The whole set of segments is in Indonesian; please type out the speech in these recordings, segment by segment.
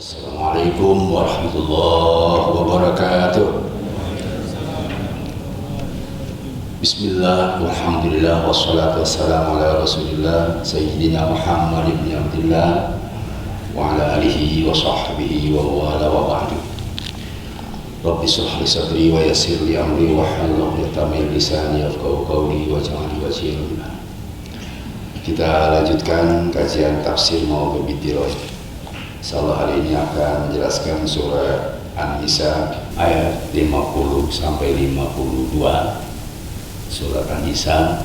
Assalamualaikum warahmatullahi wabarakatuh. Bismillah, walhamdulillah, wassalatu wassalamu ala rasulillah Sayyidina Muhammad ibn Abdillah wa ala alihi wa sahbihi wa wala wa ba'du. Rabbi shrah li sadri wa yassir li amri wa hlul 'uqdatam min lisani yafqahu qawli waj'al li wajhi nurina. Kita lanjutkan kajian tafsir Mawaqi' Bidiraih. Insyaallah hari ini akan menjelaskan surah An-Nisa ayat 50 sampai 52. Surah An-Nisa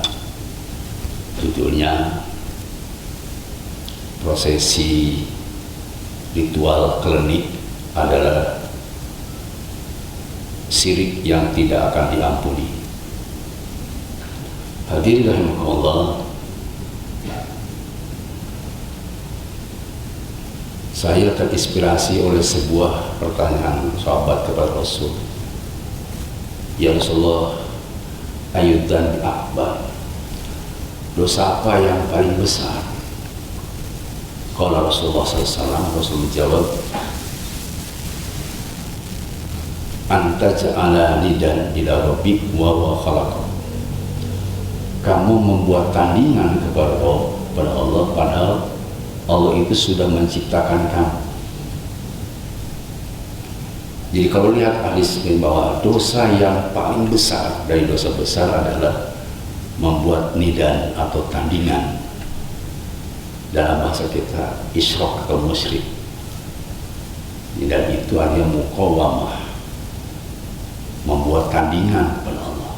judulnya prosesi ritual klinik adalah syirik yang tidak akan diampuni. Hadirin rahimakumullah, saya terinspirasi oleh sebuah pertanyaan sahabat kepada Rasul. Ya Rasulullah, ayudan akbar, dosa apa yang paling besar? Kalau Rasulullah SAW, Rasul menjawab, anta ja'ala nidan ila rabbik wa huwa khalaqak. Kamu membuat tandingan kepada Allah, padahal Allah itu sudah menciptakan kamu. Jadi kalau lihat hadis ini bahwa dosa yang paling besar dari dosa besar adalah membuat nidan atau tandingan. Dalam bahasa kita isyrak atau musyrik. Nidan itu artinya muqawamah, membuat tandingan kepada Allah.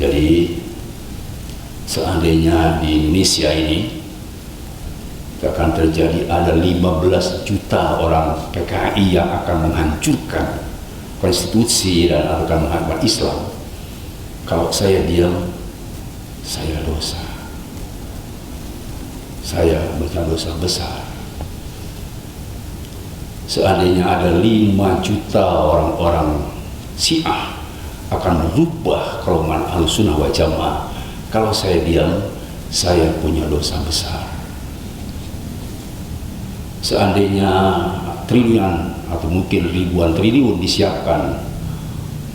Jadi seandainya di Indonesia ini akan terjadi ada 15 juta orang PKI yang akan menghancurkan konstitusi dan akan menghancurkan Islam. Kalau saya diam, saya dosa. Saya berdosa besar. Seandainya ada 5 juta orang-orang Syiah akan merubah golongan Ahlussunnah wal Jamaah. Kalau saya diam, saya punya dosa besar. Seandainya triliunan atau mungkin ribuan triliun disiapkan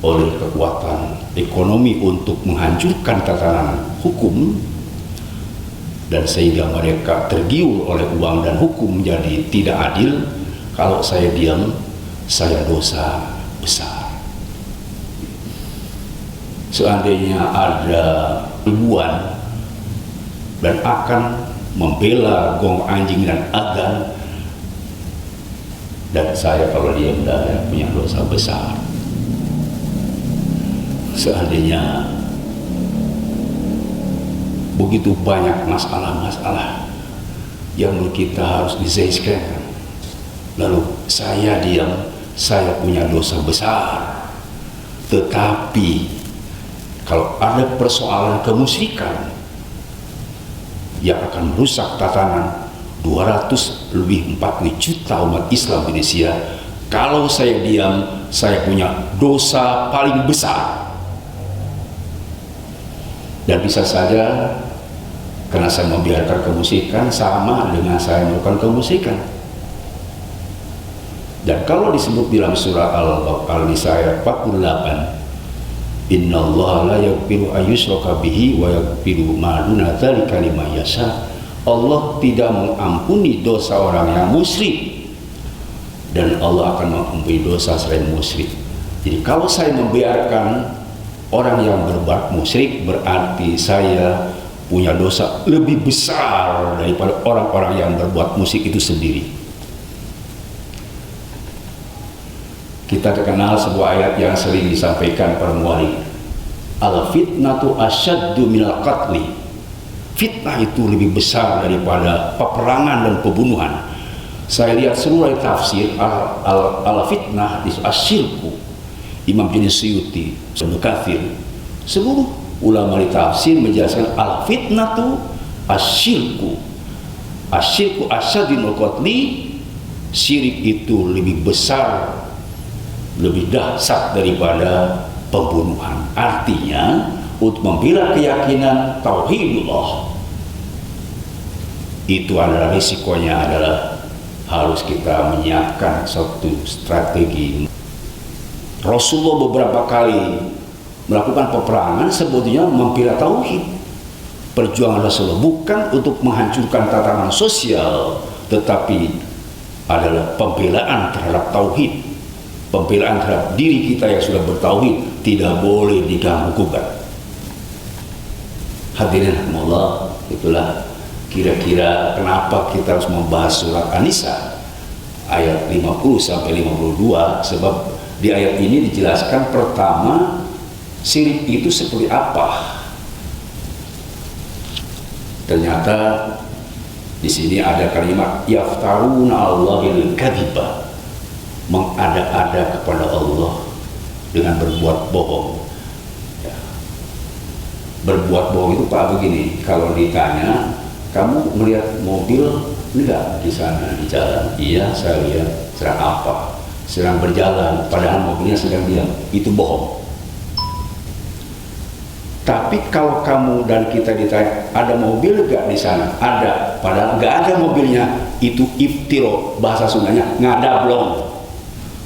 oleh kekuatan ekonomi untuk menghancurkan tatanan hukum, dan sehingga mereka tergiur oleh uang dan hukum menjadi tidak adil, kalau saya diam, saya dosa besar. Seandainya ada ribuan dan akan membela gong anjing dan adzan, dan saya kalau dia sudah punya dosa besar. Seandainya begitu banyak masalah-masalah yang kita harus diselesaikan, lalu saya diam, saya punya dosa besar. Tetapi kalau ada persoalan kemusyrikan yang akan merusak tatanan 240 juta umat Islam Indonesia, kalau saya diam, saya punya dosa paling besar. Dan bisa saja karena saya membiarkan kemusyrikan sama dengan saya melakukan kemusyrikan. Dan kalau disebut dalam surah Al-Nisa ayat 48, innallaha la yaghfiru ayyushraka bihi wa yaghfiru ma duna dzalika liman yasha. Allah tidak mengampuni dosa orang yang musyrik, dan Allah akan mengampuni dosa selain musyrik. Jadi kalau saya membiarkan orang yang berbuat musyrik, berarti saya punya dosa lebih besar daripada orang-orang yang berbuat musyrik itu sendiri. Kita terkenal sebuah ayat yang sering disampaikan para muwali, al fitnatu asyaddu minal qatli. Fitnah itu lebih besar daripada peperangan dan pembunuhan. Saya lihat seluruh tafsir al-fitnah di asyirku, Imam Suyuti, Ibnu Katsir, seluruh ulama di tafsir menjelaskan al-fitnatu asyirku. Asyirku asyaddu minal qatli. Syirik itu lebih besar, lebih dahsyat daripada pembunuhan. Artinya untuk membela keyakinan tauhidullah, itu adalah risikonya adalah harus kita menyiapkan suatu strategi. Rasulullah beberapa kali melakukan peperangan sebetulnya membela tauhid. Perjuangan Rasulullah bukan untuk menghancurkan tatanan sosial, tetapi adalah pembelaan terhadap tauhid, pembelaan terhadap diri kita yang sudah bertauhid, tidak boleh diganggu gugat. Hadirin Allah, itulah kira-kira kenapa kita harus membahas surat An-Nisa ayat 50 sampai 52, sebab di ayat ini dijelaskan pertama syirik itu seperti apa. Ternyata di sini ada kalimat yaftaruna Allahil kadziba, mengada-ada kepada Allah dengan berbuat bohong. Ya. Berbuat bohong itu Pak begini, kalau ditanya kamu melihat mobil enggak di sana di jalan? Iya, saya lihat. Sedang apa? Sedang berjalan, padahal mobilnya sedang diam. Itu bohong. Tapi kalau kamu dan kita ditanya, ada mobil gak di sana? Ada, padahal gak ada mobilnya. Itu iftiro, bahasa Sundanya ngadablong.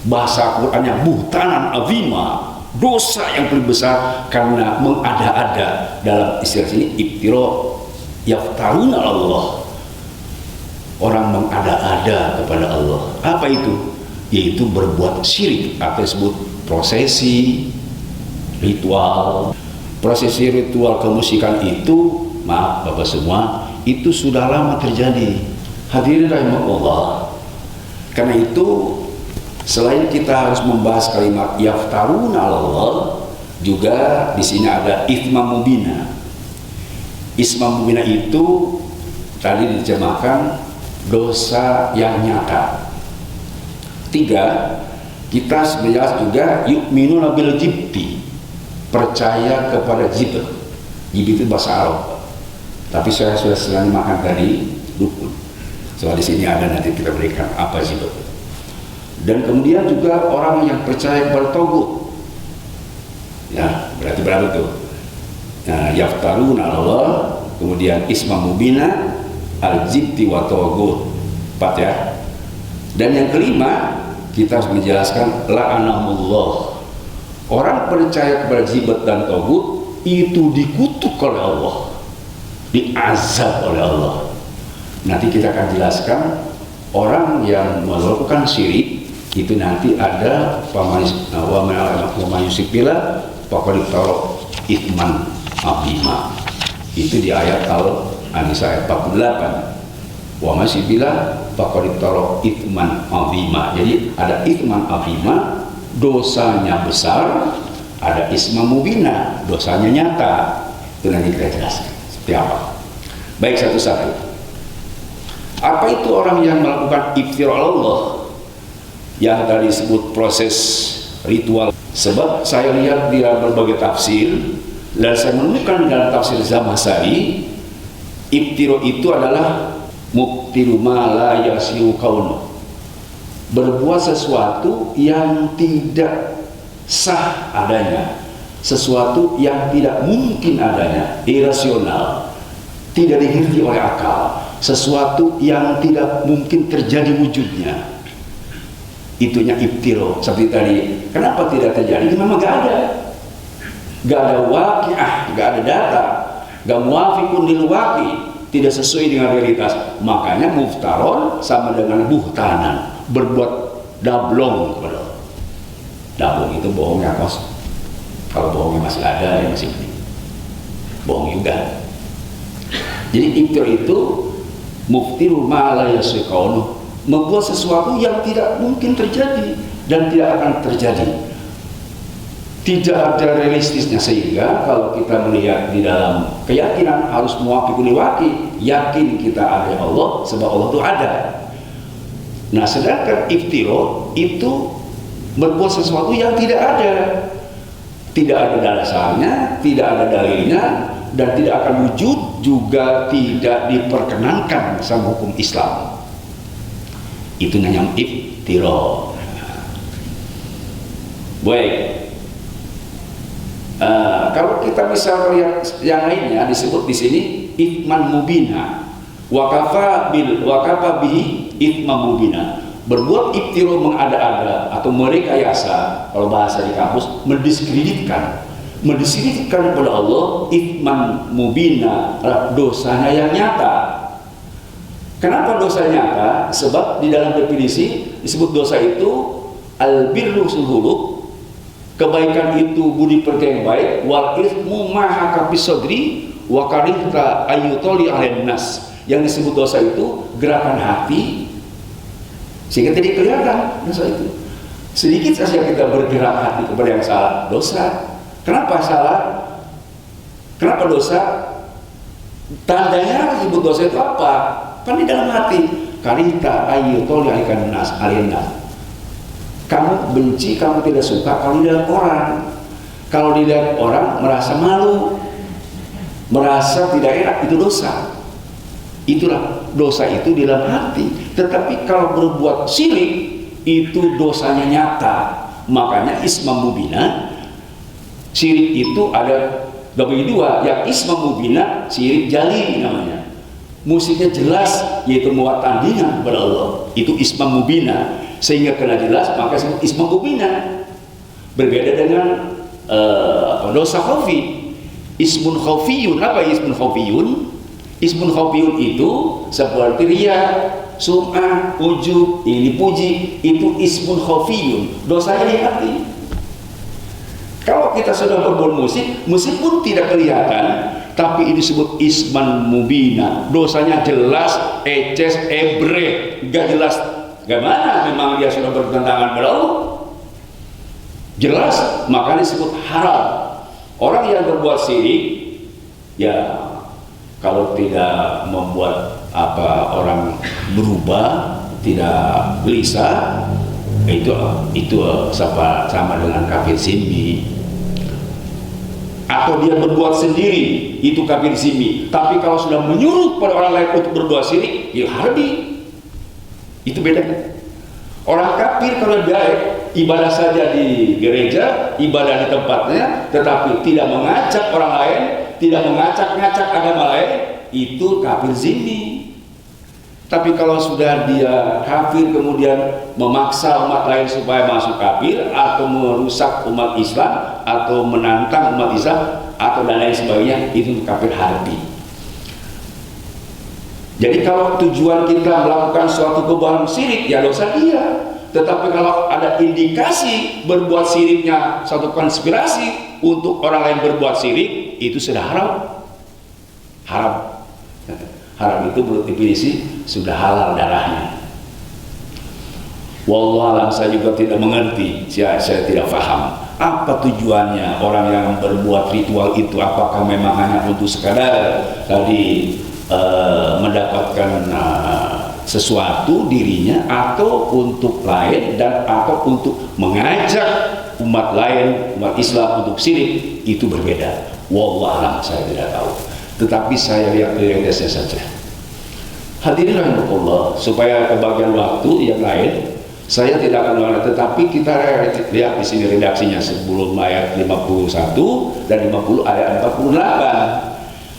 Bahasa Qurannya buhtanan azima, dosa yang paling besar karena mengada-ada. Dalam istilah sini iftiro yaftaruna Allah, orang mengada-ada kepada Allah. Apa itu? Yaitu berbuat syirik atau disebut prosesi ritual. Prosesi ritual kemusikan itu, maaf Bapak semua, itu sudah lama terjadi. Hadirin rahimakumullah. Karena itu selain kita harus membahas kalimat yaftaruna Allah, juga di sini ada ithma mubina. Ithma mubina itu tadi diterjemahkan dosa yang nyata. 3, kita sebenarnya juga yu'minuna bil jibti, percaya kepada jibt. Jibt itu bahasa Arab, tapi saya sudah sering makan tadi dukun. Soal di sini ada, nanti kita berikan apa jibt. Dan kemudian juga orang yang percaya kepada togut. Ya, berarti berapa tuh? Nah, yaftaruna Allah, kemudian isma mubina, al-jibti wa togut. 4 ya. Dan yang kelima, kita harus menjelaskan la'anahullah. Orang percaya kepada jibat dan togut itu dikutuk oleh Allah, diazab oleh Allah. Nanti kita akan jelaskan orang yang melakukan syirik itu nanti ada pamayusipila pokoknya taro ithman abima. Itu di ayat Al-Nisa ayat 48. Wa masih bila pokoknya taro ithman abima. Jadi ada ithman abima, dosanya besar, ada isma mubina, dosanya nyata. Itu nanti kita jelaskan seperti apa. Baik, satu-satu. Apa itu orang yang melakukan iftira Allah yang tadi disebut proses ritual? Sebab saya lihat di berbagai tafsir dan saya menemukan dalam tafsir Zamakhsyari, iftira itu adalah mubtilu ma la yasiu kaunuh, berbuat sesuatu yang tidak sah adanya, sesuatu yang tidak mungkin adanya, irasional, tidak dimengerti oleh akal, sesuatu yang tidak mungkin terjadi wujudnya. Itunya iftiro. Seperti tadi, kenapa tidak terjadi? Memang gak ada waqi'ah, gak ada data, gak muafiqun lil waqi', tidak sesuai dengan realitas. Makanya muftaron sama dengan buhtanan, berbuat dablong kepada Allah. Dablong itu bohongnya kosong. Kalau bohongnya masih ada, ya masih mending. Bohong juga. Jadi iftir itu muftiru ma la yasqanu, membuat sesuatu yang tidak mungkin terjadi dan tidak akan terjadi. Tidak ada realistisnya, sehingga kalau kita melihat di dalam keyakinan harus muwafiqun liwaqi, yakin kita ada Allah sebab Allah itu ada. Nah, sedangkan iftiro itu berbuat sesuatu yang tidak ada dasarnya, tidak ada dalilnya, dan tidak akan wujud, juga tidak diperkenankan sama hukum Islam. Itu namanya iftiro. Baik. Kalau kita bisa lihat yang lainnya disebut di sini ithman mubina, Wakafa bihi ithman mubina. Berbuat iftira, mengada-ada atau merekayasa, kalau bahasa di kampus, mendiskreditkan kepada Allah, ithman mubina, dosanya yang nyata. Kenapa dosa nyata? Sebab di dalam definisi disebut dosa itu albirru sulhuluk, kebaikan itu budi pekerti yang baik, wal ithmu ma haka fi sadri wa karihta ayyutali alaihin nas. Yang disebut dosa itu gerakan hati sehingga tidak kelihatan dosa itu. Sedikit saja kita bergerak hati kepada yang salah, dosa. Kenapa salah? Kenapa dosa? Tandanya disebut dosa itu apa? Kan di dalam hati. Karita ayyutoli alaihin nas. Kamu benci, kamu tidak suka kalau dilihat orang. Kalau dilihat orang merasa malu, merasa tidak enak, itu dosa. Itulah dosa itu di dalam hati. Tetapi kalau berbuat syirik itu dosanya nyata. Makanya isma mubina, syirik itu ada bagi dua. Yang isma mubina, syirik jali namanya. Musiknya jelas, yaitu membuat tandingan kepada Allah. Itu isma mubina. Sehingga kena jelas, maka disebut isma mubina. Berbeda dengan dosa khafi. Ismun khafiyun. Apa ismun khafiyun? Ismun khafiyun itu seperti riya, sum'ah, ujub, ini puji, itu ismun khafiyun, dosanya di hati. Kalau kita sudah berbuat musik, musik pun tidak kelihatan, tapi ini disebut isman mubina, dosanya jelas, eces, ebre, gak jelas. Gimana memang dia sudah bertentangan pada Allah? Jelas, makanya disebut haram. Orang yang berbuat syirik, ya kalau tidak membuat orang berubah, tidak gelisah, itu sama dengan kafir zimmi. Atau dia berbuat sendiri, itu kafir zimmi. Tapi kalau sudah menyuruh pada orang lain untuk berbuat syirik, ya harbi. Itu bedanya. Orang kafir kalau baik, ibadah saja di gereja, ibadah di tempatnya, tetapi tidak mengajak orang lain, tidak mengacak-ngacak agama lain, itu kafir zimmi. Tapi kalau sudah dia kafir kemudian memaksa umat lain supaya masuk kafir, atau merusak umat Islam, atau menantang umat Islam, atau dan lain sebagainya, itu kafir harbi. Jadi kalau tujuan kita melakukan suatu kebohongan syirik, ya dosa dia. Tetapi kalau ada indikasi berbuat syiriknya suatu konspirasi untuk orang lain berbuat syirik, itu sudah haram. Haram itu menurut definisi sudah halal darahnya. Wallahualam, saya juga tidak mengerti, saya tidak paham apa tujuannya orang yang berbuat ritual itu. Apakah memang hanya untuk sekadar tadi mendapatkan sesuatu dirinya, atau untuk lain, dan atau untuk mengajak umat lain, umat Islam untuk syirik, itu berbeda. Wallahualam, saya tidak tahu. Tetapi saya lihat realitasnya saja. Hadirin rahimakumullah, supaya kebagian waktu yang lain saya tidak akan mengulang, tetapi kita lihat di sini redaksinya sebelum ayat 51 dan 50 ayat 48.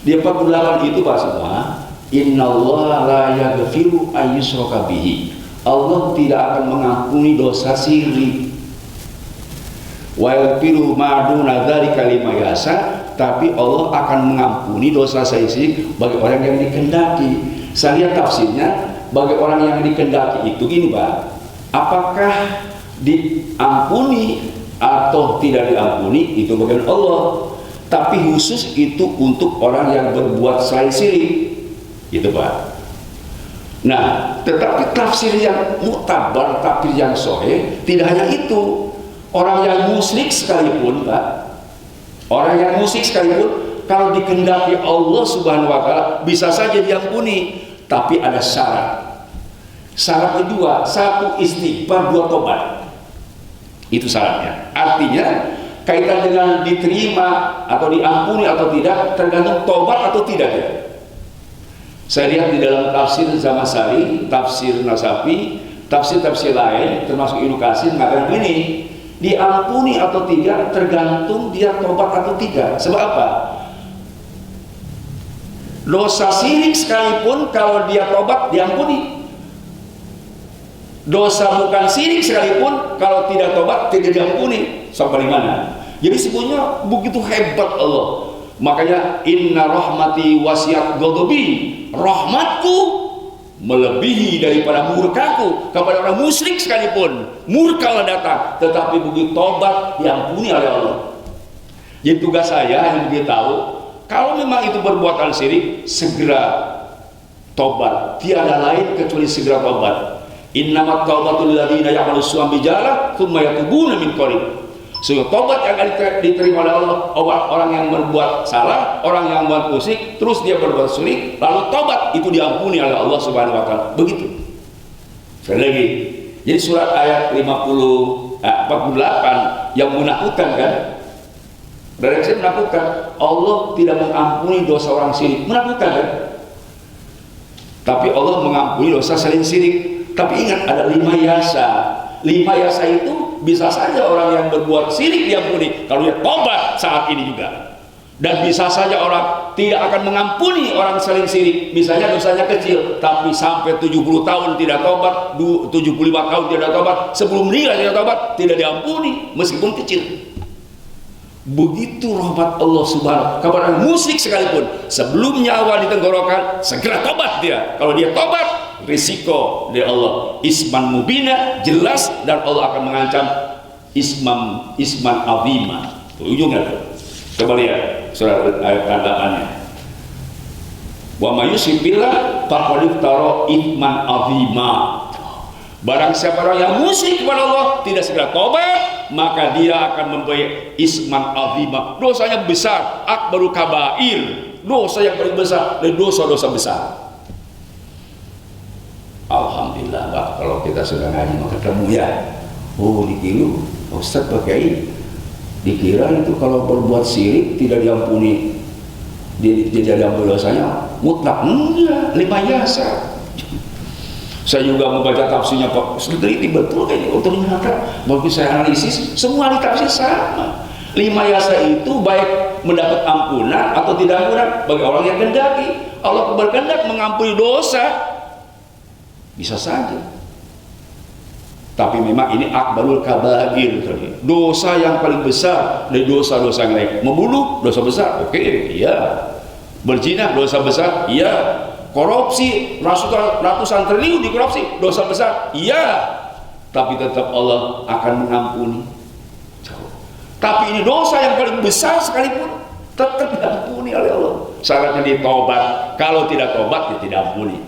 Di 48 itu Pak semua, innallaha la yaghfiru ayyushraka bihi. Allah tidak akan mengampuni dosa syirik. Wa yaghfiru ma duna dzalika liman yasha, tapi Allah akan mengampuni dosa syirik bagi orang yang dikehendaki. Saya lihat tafsirnya, bagi orang yang dikehendaki itu gini Pak, apakah diampuni atau tidak diampuni itu bagian Allah, tapi khusus itu untuk orang yang berbuat selain syirik, gitu Pak. Nah, tetapi tafsir yang muktabar, tafsir yang sahih, tidak hanya itu. Orang yang musyrik sekalipun Pak, orang yang musyrik sekalipun, kalau dikehendaki Allah Subhanahu wa Ta'ala bisa saja diampuni, tapi ada syarat. Syaratnya dua, satu istighfar, dua tobat. Itu syaratnya. Artinya kaitan dengan diterima atau diampuni atau tidak tergantung tobat atau tidak ya. Saya lihat di dalam tafsir Zamasari, tafsir Nasafi, tafsir-tafsir lain termasuk Ibnu Katsir mengatakan ini, diampuni atau tidak tergantung dia tobat atau tidak. Sebab apa? Dosa syirik sekalipun kalau dia tobat diampuni. Dosa bukan syirik sekalipun kalau tidak tobat tidak diampuni. Sampai mana? Jadi sebenarnya begitu hebat Allah. Makanya inna rahmati wasiat ghadabi, rahmatku melebihi daripada murkaku kepada orang musyrik sekalipun. Murka datang, tetapi begitu tobat diampuni oleh Allah. Jadi tugas saya hanya memberitahu, kalau memang itu perbuatan syirik, segera tobat. Tiada lain kecuali segera tobat. Innamat taubatul ladzina ya'malus su'a bijalah tsumma yatubuna min qarib. Sehingga tobat yang akan diterima oleh Allah, orang yang berbuat salah, orang yang membuat musik, terus dia berbuat syirik, lalu tobat, itu diampuni oleh Allah Subhanahu wa taala. Begitu. Sekali lagi. Jadi surat ayat 48 yang menakutkan kan? Redaksi menakutkan. Allah tidak mengampuni dosa orang syirik. Menakutkan kan? Tapi Allah mengampuni dosa selain syirik. Tapi ingat ada 5 yasa. 5 yasa itu bisa saja orang yang berbuat syirik diampuni kalau dia tobat saat ini juga. Dan bisa saja orang tidak akan mengampuni orang selain syirik. Misalnya dosanya kecil, tapi sampai 70 tahun tidak tobat, 75 tahun tidak tobat, sebelum meninggal tidak tobat, tidak diampuni meskipun kecil. Begitu rahmat Allah Subhanahu kepada orang musyrik sekalipun, sebelum nyawa ditenggorokan segera tobat dia. Kalau dia tobat, risiko dari Allah isman mubina, jelas, dan Allah akan mengancam isman azima. Ujungnya tuh. Coba lihat surat ayat 8-nya. Wa may yusyrik billah faqad iftara isman azima. Barang siapa orang yang musyrik kepada Allah tidak segera tobat, maka dia akan mempunyai isman azima, dosanya besar, akbarul kabair, dosa yang paling besar dari dosa-dosa besar. Alhamdulillah, Pak, kalau kita sudah ngaji maka ketemu ya. Oh, dikira Ustaz pakai dikira itu kalau berbuat syirik tidak diampuni, tidak diampuni dosanya mutlak. Enggak, 5 yasa. Saya juga membaca tafsirnya Pak, teliti betul kayaknya. Ternyata begitu saya analisis, semua ahli tafsir sama. 5 yasa itu baik mendapat ampunan atau tidak ampunan bagi orang yang kehendaki. Allah berkehendak mengampuni dosa, bisa saja. Tapi memang ini akbarul kabair, dosa yang paling besar dari dosa-dosa yang lain. Membunuh dosa besar, oke, iya. Berzina dosa besar, iya. Korupsi ratusan triliun dikorupsi, dosa besar, iya. Tapi tetap Allah akan mengampuni. Tapi ini dosa yang paling besar sekalipun tetap diampuni oleh Allah. Syaratnya ditobat. Kalau tidak tobat, ya tidak ampuni.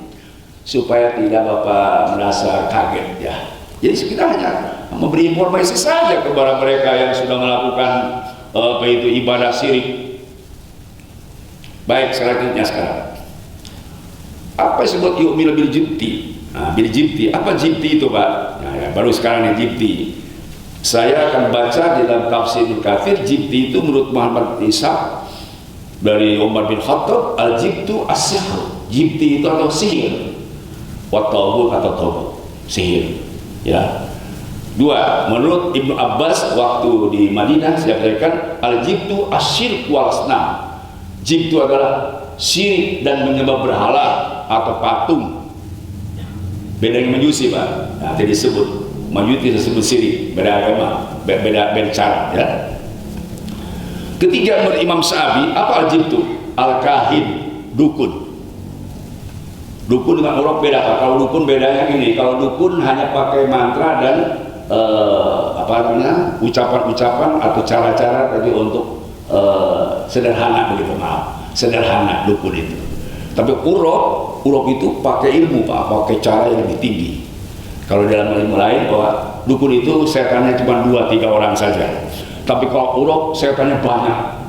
Supaya tidak Bapak merasa kaget ya. Jadi kita hanya memberi informasi saja kepada mereka yang sudah melakukan ibadah syirik. Baik, selanjutnya sekarang. Apa yang disebut yu'minu bil jibti? Nah, bil jibti, apa jibti itu Pak? Nah, ya, baru sekarang yang jibti. Saya akan baca di dalam tafsir Ibnu Katsir, jibti itu menurut Muhammad Isa dari Umar bin Khattab, al jibtu as-sihr. Jibti itu atau sihir. Wa tawbut atau tawbut, sihir. Ya. 2, menurut Ibnu Abbas waktu di Madinah saya katakan al jibtu asyirk wal asnam. Jibtu adalah syirik dan menyembah berhala atau patung. Beda dengan majusi Pak. Nah, tadi disebut majusi disebut syirik, beda agama, beda cara ya. Ketiga, menurut Imam Syafi'i, apa al-jibtu? Al-kahin, dukun. Dukun dengan uruf beda Pak. Kalau dukun bedanya ini, kalau dukun hanya pakai mantra dan ucapan-ucapan atau cara-cara tadi untuk sederhana begitu, maaf. Sederhana dukun itu. Tapi uruf itu pakai ilmu Pak, pakai cara yang lebih tinggi. Kalau dalam ilmu lain bahwa dukun itu setannya cuma 2-3 orang saja. Tapi kalau uruf setannya banyak.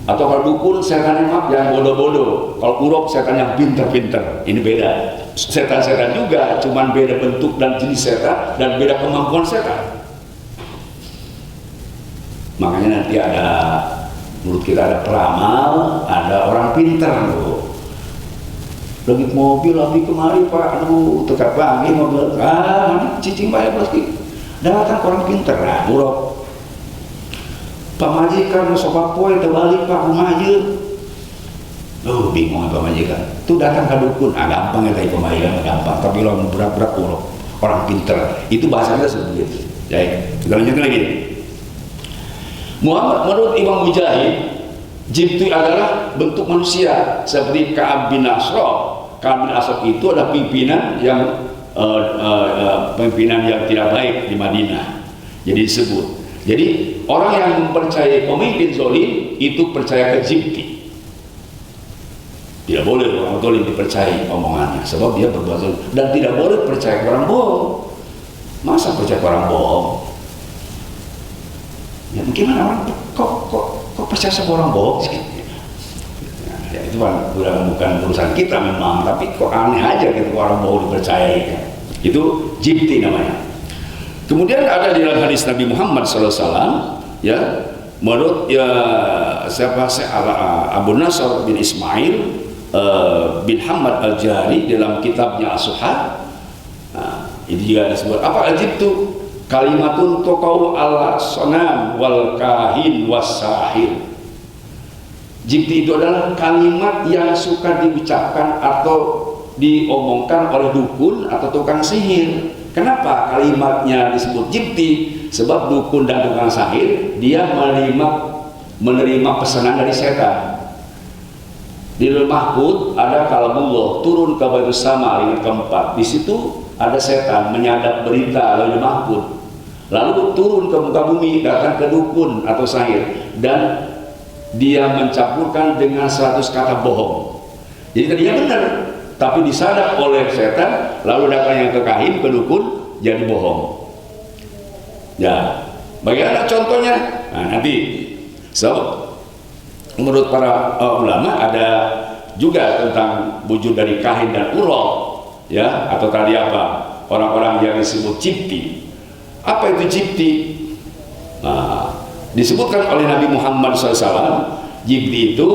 Atau kalau dukun setannya yang bodoh-bodoh. Kalau uruf setan yang pinter-pinter. Ini beda. Setan-setan juga, cuma beda bentuk dan jenis setan dan beda kemampuan setan. Makanya nanti ada, menurut kita ada peramal, ada orang pintar loh. Lagi mobil lagi kemari Pak, aduh tegak banget mobil, mana cicing bayar pasti. Datang orang pintar lah, buruk. Pak majikan sopak poe terbalik Pak rumah aja. Waduh, bingung apa majikan. Tuh datang ke dukun, gampang ya tadi pemajikan, gampang. Tapi kalau berat-berat orang pinter, itu bahasanya seperti itu. Jadi kita lanjutkan lagi. Menurut Imam Mujahid, jibtu adalah bentuk manusia seperti Ka'ab bin Ashraf. Ka'ab bin Ashraf itu adalah pimpinan yang tidak baik di Madinah. Jadi disebut. Jadi orang yang mempercayai pemimpin zalim itu percaya ke jibti. Tidak boleh orang zalim dipercayai omongannya, sebab dia berbuat zalim. Dan tidak boleh percaya ke orang bohong. Masa percaya ke orang bohong? Ya gimana orang kok percaya sama orang bohong sih? Ya, itu bukan urusan kita memang, tapi kok aneh aja gitu orang bohong dipercayai. Itu jibti namanya. Kemudian ada di dalam hadis Nabi Muhammad SAW, ya, menurut Abu Nasr bin Ismail bin Hamad Al-Jari dalam kitabnya As-Suhad, itu juga disebut apa al-jibtu? Kalimatun tuqau al-sonam wal kahin was sahir. Jibti itu adalah kalimat yang suka diucapkan atau diomongkan oleh dukun atau tukang sihir. Kenapa kalimatnya disebut jibti? Sebab dukun dan tukang sihir dia menerima pesanan dari setan. Di Lauhul Mahfuz ada kalamullah turun ke Baitus Sama langit keempat. Di situ ada setan menyadap berita Lauhul Mahfuz. Lalu turun ke muka bumi, datang ke dukun atau sihir, dan dia mencampurkan dengan 100 kata bohong. Jadi tadinya benar, tapi disadap oleh setan, lalu datangnya ke kahin, ke dukun, jadi bohong. Ya, bagaimana contohnya? Nah, nanti menurut para ulama ada juga tentang wujud dari kahin dan urol, ya, atau tadi apa, orang-orang yang disebut jibti. Apa itu jibti? Nah, disebutkan oleh Nabi Muhammad SAW, jibti itu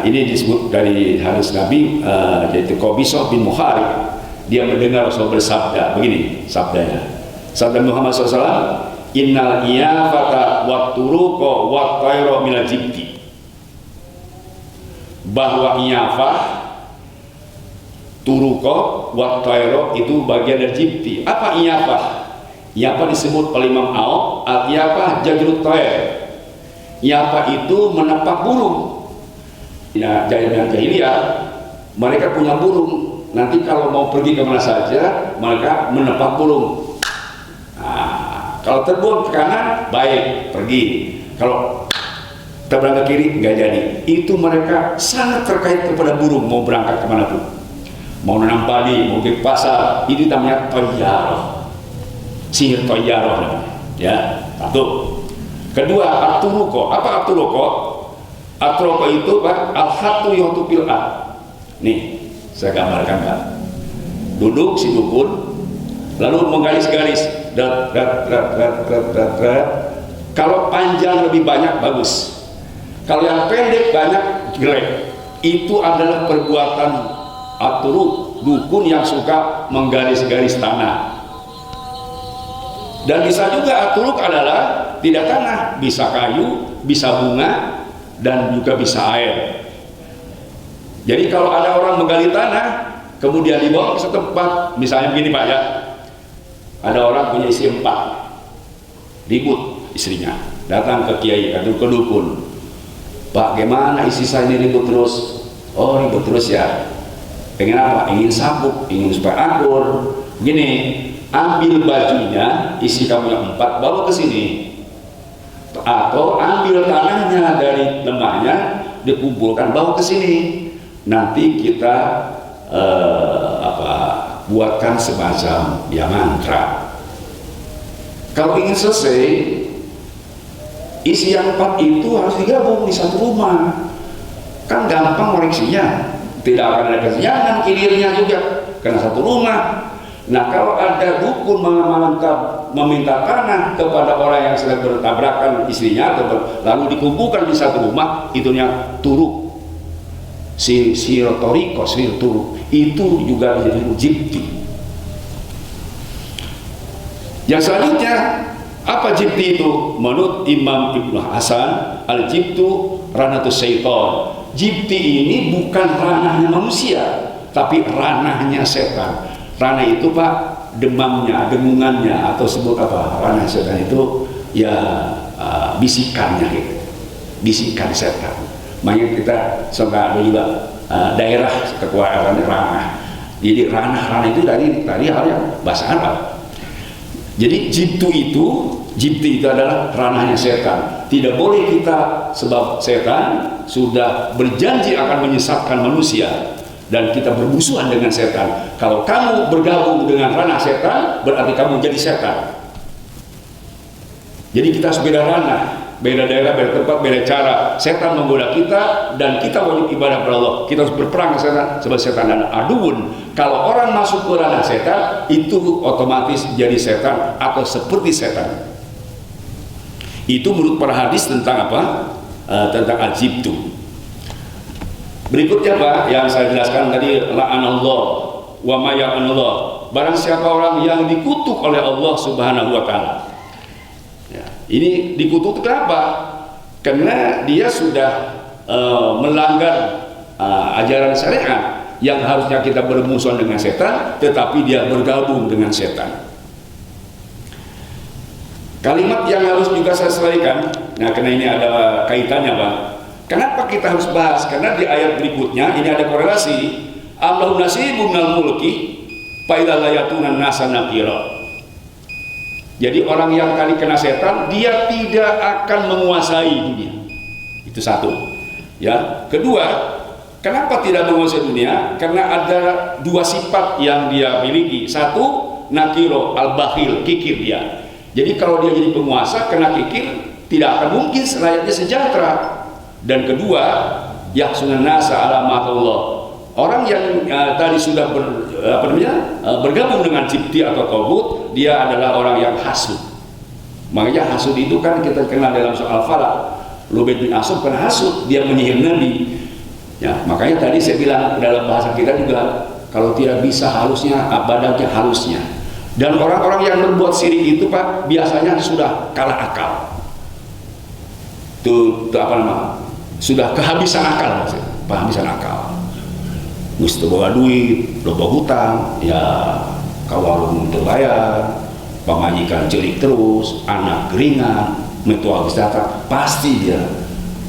ini disebut dari hadis Nabi, yaitu Qabisah bin Muharib. Dia mendengar Rasul bersabda begini, sabda Muhammad SAW, innal iyafata wa turuqa wa tayra minal jibti. Bahwa iyafah, turuqa wa tayra itu bagian dari jibti. Apa iyafah? Iyafah disebut oleh Imam Aob, al-iyafah jajrut tayr. Iyafah itu menepak burung. Nah, jahiliyah mereka punya burung. Nanti kalau mau pergi kemana saja, mereka menepak burung. Nah, kalau terbuang ke kanan, baik, pergi. Kalau terbang ke kiri, nggak jadi. Itu mereka sangat terkait kepada burung, mau berangkat kemana pun. Mau nanam padi, mau pergi ke pasar, itu namanya toyyaroh. Sihir toyyaroh namanya. Ya, satu. Kedua, aturuko. Apa aturuko? Aturuko itu, Pak, al-hatu yuhtu pil'at. Nih, saya gambarkan, Pak. Duduk si dukun, lalu menggaris-garis, kalau panjang lebih banyak bagus, kalau yang pendek banyak jelek. Itu adalah perbuatan aturuk, dukun yang suka menggaris-garis tanah. Dan bisa juga aturuk adalah tidak tanah, bisa kayu, bisa bunga, dan juga bisa air. Jadi kalau ada orang menggali tanah, kemudian dibawa ke setempat, misalnya begini Pak ya, ada orang punya istri 4, ribut istrinya, datang ke kiai atau ke dukun, Pak, gimana istri saya ini ribut terus? Oh, ribut terus ya, pengen apa? Ingin sabuk, ingin supaya akur. Begini, ambil bajunya istri kamu yang 4, bawa ke sini, atau ambil tanahnya dari lemahnya, dikumpulkan, bawa ke sini. Nanti kita buatkan semacam ya mantra. Kalau ingin selesai, isi yang 4 itu harus digabung di satu rumah. Kan gampang koreksinya, tidak akan ada kesenjangan kilirnya juga karena satu rumah. Nah, kalau ada dukun meminta tanah kepada orang yang sedang bertabrakan istrinya, lalu dikumpulkan di satu rumah, itunya turuk. Sihir toriko, sihir turuk, itu juga menjadi jibti. Yang selanjutnya, apa jibti itu? Menurut Imam Ibnu Hasan, al-jibtu ranatus syaiton. jibti ini bukan ranahnya manusia, tapi ranahnya setan. Ranah itu Pak, demamnya, dengungannya, atau sebut apa, ranah setan itu ya bisikannya gitu, bisikan setan. Makanya kita suka ada juga daerah kekuatan ranah. Jadi ranah itu dari hal yang bahasa Arab. Jadi jibti itu adalah ranahnya setan. Tidak boleh kita, sebab setan sudah berjanji akan menyesatkan manusia, dan kita bermusuhan dengan setan. Kalau kamu bergabung dengan ranah setan, berarti kamu jadi setan. Jadi kita harus beda ranah, beda daerah, beda tempat, beda cara. Setan menggoda kita, dan kita wajib ibadah kepada Allah. Kita harus berperang ke setan, sebab setan adalah aduun. Kalau orang masuk ke ranah setan, itu otomatis jadi setan atau seperti setan. Itu menurut para hadis tentang apa? Tentang al-jibtu. Berikutnya Pak, yang saya jelaskan tadi, la'anallah wa ma ya'anallah. Barang siapa orang yang dikutuk oleh Allah Subhanahu wa taala. Ya, ini dikutuk kenapa? Karena dia sudah melanggar ajaran syariat, yang harusnya kita bermusuhan dengan setan, tetapi dia bergabung dengan setan. Kalimat yang harus juga saya selesaikan, nah karena ini ada kaitannya Pak. Kenapa kita harus bahas? Karena di ayat berikutnya ini ada korelasi. Allahu nasibun minal mulki fa idza la yatunan nasa nakira. Jadi orang yang kali kena setan, dia tidak akan menguasai dunia. Itu satu. Ya, kedua, kenapa tidak menguasai dunia? Karena ada dua sifat yang dia miliki. Satu, nakiro, al-bakhil, kikir dia. Jadi kalau dia jadi penguasa, kena kikir, tidak akan mungkin selayaknya sejahtera. Dan kedua, yahsunan nasa alamatullah. Orang yang tadi sudah bergabung dengan jibti atau togut, dia adalah orang yang hasud. Makanya hasud itu kan kita kenal dalam soal falak. Lubed bin Asub kan hasud, dia menyihir Nabi. Ya, makanya tadi saya bilang dalam bahasa kita juga, kalau tidak bisa halusnya, badaknya halusnya. Dan orang-orang yang berbuat syirik itu Pak, biasanya sudah kalah akal. Itu apa namanya? Sudah kehabisan akal, kehabisan akal. Mesti bawa duit, bawa hutang, ya kawarung terbayar, pemajikan celik terus, anak geringan, metua habis datang, pasti dia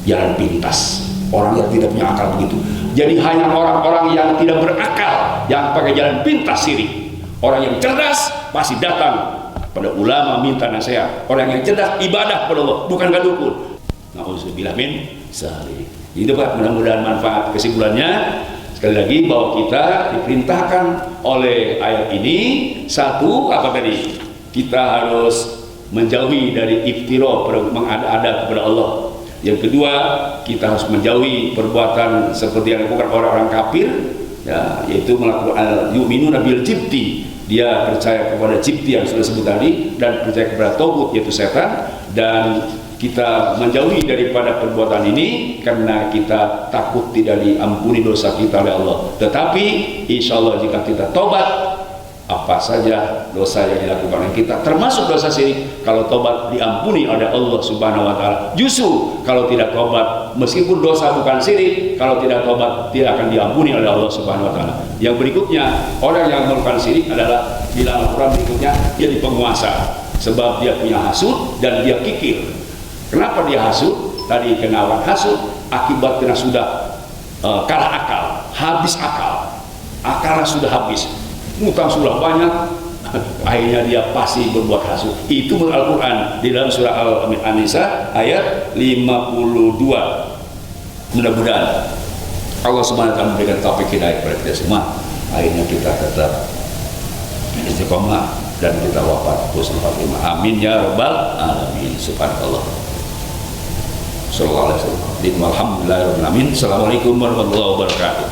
jalan pintas. Orang yang tidak punya akal begitu. Jadi hanya orang-orang yang tidak berakal yang pakai jalan pintas syirik. Orang yang cerdas pasti datang pada ulama minta nasihat. Orang yang cerdas ibadah kepada Allah, bukan gadukun. Nauzubillah min dzalik. Itu Pak, mudah-mudahan manfaat. Kesimpulannya sekali lagi bahwa kita diperintahkan oleh ayat ini, satu apa tadi? Kita harus menjauhi dari iftira, mengada-ada kepada Allah. Yang kedua, kita harus menjauhi perbuatan seperti yang dilakukan orang-orang kafir, ya, yaitu melakukan yu'minuna bil jibti. Dia percaya kepada jibti yang sudah sebut tadi, dan percaya kepada togut yaitu setan. Dan kita menjauhi daripada perbuatan ini karena kita takut tidak diampuni dosa kita oleh Allah. Tetapi insya Allah jika kita tobat, apa saja dosa yang dilakukan oleh kita, termasuk dosa syirik, kalau tobat diampuni oleh Allah Subhanahu wa taala. Justru kalau tidak tobat, meskipun dosa bukan syirik, kalau tidak tobat tidak akan diampuni oleh Allah Subhanahu wa taala. Yang berikutnya, orang yang melakukan syirik adalah di dalam Al-Qur'an berikutnya jadi penguasa, sebab dia punya hasud dan dia kikir. Kenapa dia hasud? Tadi kena orang hasud akibat karena sudah kalah akal, habis akal, akalnya sudah habis, utang sudah banyak, akhirnya dia pasti berbuat hasud. Itu menurut Al-Quran di dalam surah Al-Nisa ayat 52. Mudah-mudahan Allah Subhanahu wa taala memberikan taufik hidayah kepada kita semua. Akhirnya kita tetap istiqomah dan kita wafat husnul khatimah. Amin ya rabbal alamin. Subhanallah. Sallallahu alaihi wasallam. Alhamdulillahirabbil alamin. Assalamualaikum warahmatullahi wabarakatuh.